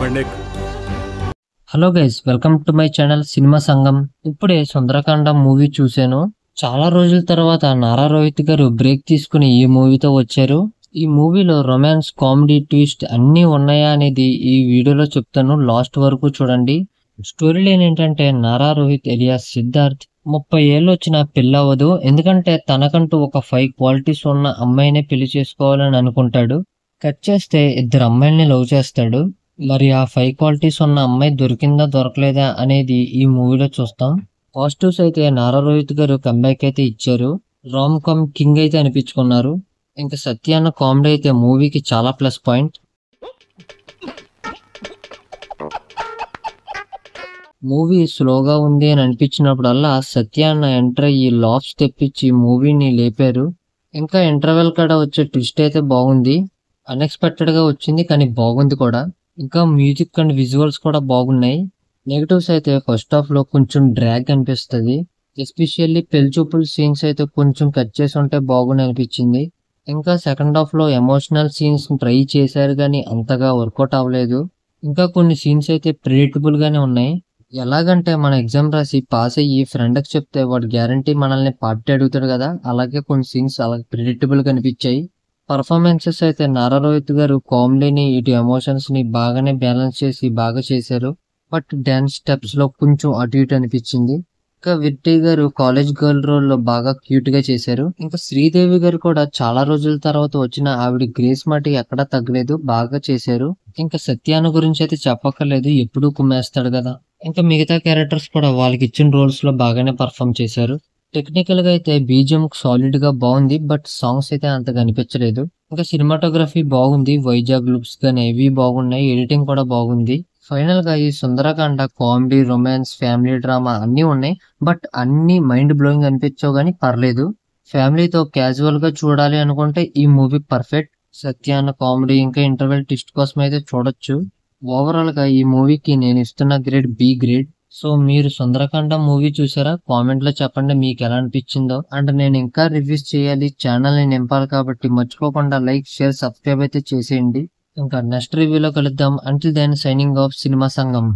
Hello guys, welcome to my channel cinema సంఘం. ఇప్పుడే Sundarakanda movie చూశాను. చాలా రోజుల తర్వాత నారా రోహిత్ గారు బ్రేక్ తీసుకుని ఈ మూవీతో వచ్చారు. ఈ మూవీలో రొమాన్స్, కామెడీ, ట్విస్ట్ అన్నీ ఉన్నాయా అనేది ఈ వీడియోలో చెప్తాను. లాస్ట్ వరకు చూడండి. స్టోరీ లైన్ ఏంటంటే, నారా రోహిత్ ఎలియాస్ సిద్ధార్థ్ 30 ఏళ్ళు వచ్చిన పెళ్ళవదు. ఎందుకంటే తనకంటూ ఒక 5 క్వాలిటీస్ ఉన్న అమ్మాయినే పెళ్లి చేసుకోవాలని అనుకుంటాడు. కట్ చేస్తే 2 అమ్మాయిల్ని లవ్ చేస్తాడు. మరి ఆ 5 క్వాలిటీస్ ఉన్న అమ్మాయి దొరికిందా దొరకలేదా అనేది ఈ మూవీలో చూస్తాం. పాజిటివ్స్ అయితే నారా రోహిత్ గారు కంబ్యాక్ అయితే ఇచ్చారు. రామ్ కామ్ కింగ్ అయితే అనిపించుకున్నారు. ఇంకా సత్య అన్న కామెడీ అయితే మూవీకి చాలా ప్లస్ పాయింట్. మూవీ స్లోగా ఉంది అని అనిపించినప్పుడల్లా సత్య అన్న ఎంటర్ అయ్యి లాఫ్స్ తెప్పించి మూవీని లేపారు. ఇంకా ఇంటర్వెల్ కాడ వచ్చే ట్విస్ట్ అయితే బాగుంది. అన్ఎక్స్పెక్టెడ్ గా వచ్చింది, కానీ బాగుంది కూడా. ఇంకా మ్యూజిక్ అండ్ విజువల్స్ కూడా బాగున్నాయి. నెగటివ్స్ అయితే ఫస్ట్ హాఫ్ లో కొంచెం డ్రాగ్ అనిపిస్తుంది. ఎస్పెషల్లీ పెళ్లి చూపుల సీన్స్ అయితే కొంచెం కట్ చేసి ఉంటే బాగుంది అనిపించింది. ఇంకా సెకండ్ హాఫ్ లో ఎమోషనల్ సీన్స్ ట్రై చేశారు, కానీ అంతగా వర్కౌట్ అవ్వలేదు. ఇంకా కొన్ని సీన్స్ అయితే ప్రిడిక్టబుల్ గానే ఉన్నాయి. ఎలాగంటే, మన ఎగ్జామ్ రాసి పాస్ అయ్యి ఫ్రెండ్కి చెప్తే వాడు గ్యారంటీ మనల్ని పార్టీ అడుగుతాడు కదా, అలాగే కొన్ని సీన్స్ అలా ప్రిడిక్టబుల్ గా అనిపించాయి. పర్ఫార్మెన్సెస్ అయితే నారా రోహిత్ గారు కామెడీని, ఇటు ఎమోషన్స్ ని బాగానే బ్యాలెన్స్ చేసి బాగా చేశారు. బట్ డాన్స్ స్టెప్స్ లో కొంచెం అటు ఇటు అనిపించింది. ఇంకా విర్టీ గారు కాలేజ్ గర్ల్ రోల్ లో బాగా క్యూట్ గా చేశారు. ఇంకా శ్రీదేవి గారు కూడా చాలా రోజుల తర్వాత వచ్చిన ఆవిడ గ్రేస్ మాటి ఎక్కడా తగ్గలేదు, బాగా చేశారు. ఇంకా సత్యాన గురించి అయితే చెప్పక్కర్లేదు, ఎప్పుడూ కుమ్మేస్తాడు కదా. ఇంకా మిగతా క్యారెక్టర్స్ కూడా వాళ్ళకి ఇచ్చిన రోల్స్ లో బాగానే పర్ఫామ్ చేశారు. టెక్నికల్ గా అయితే బీజిఎం సాలిడ్ గా బాగుంది, బట్ సాంగ్స్ అయితే అంతగా అనిపించలేదు. ఇంకా సినిమాటోగ్రఫీ బాగుంది, వైజాగ్ లుక్స్ గానీ ఇవి బాగున్నాయి, ఎడిటింగ్ కూడా బాగుంది. ఫైనల్ గా ఈ Sundarakanda comedy, romance, family drama అన్ని ఉన్నాయి. బట్ అన్ని మైండ్ బ్లోయింగ్ అనిపించవు గానీ పర్లేదు. ఫ్యామిలీతో క్యాజువల్ గా చూడాలి అనుకుంటే ఈ మూవీ పర్ఫెక్ట్. సత్యాన్న కామెడీ ఇంకా ఇంటర్వెల్ ట్విస్ట్ కోసం అయితే చూడొచ్చు. ఓవరాల్ గా ఈ మూవీకి నేను ఇస్తున్న గ్రేడ్ బి గ్రేడ్. సో మీరు సుందరకాండ మూవీ చూసారా? కామెంట్ లో చెప్పండి మీకు ఎలా అనిపించిందో. అండ్ నేను ఇంకా రివ్యూస్ చేయాలి, ఛానల్ ని నింపాలి, కాబట్టి మర్చిపోకుండా లైక్, షేర్, సబ్స్క్రైబ్ అయితే చేసేయండి. ఇంకా నెక్స్ట్ రివ్యూలో కలుద్దాం. Until then signing off Cinema సంఘం.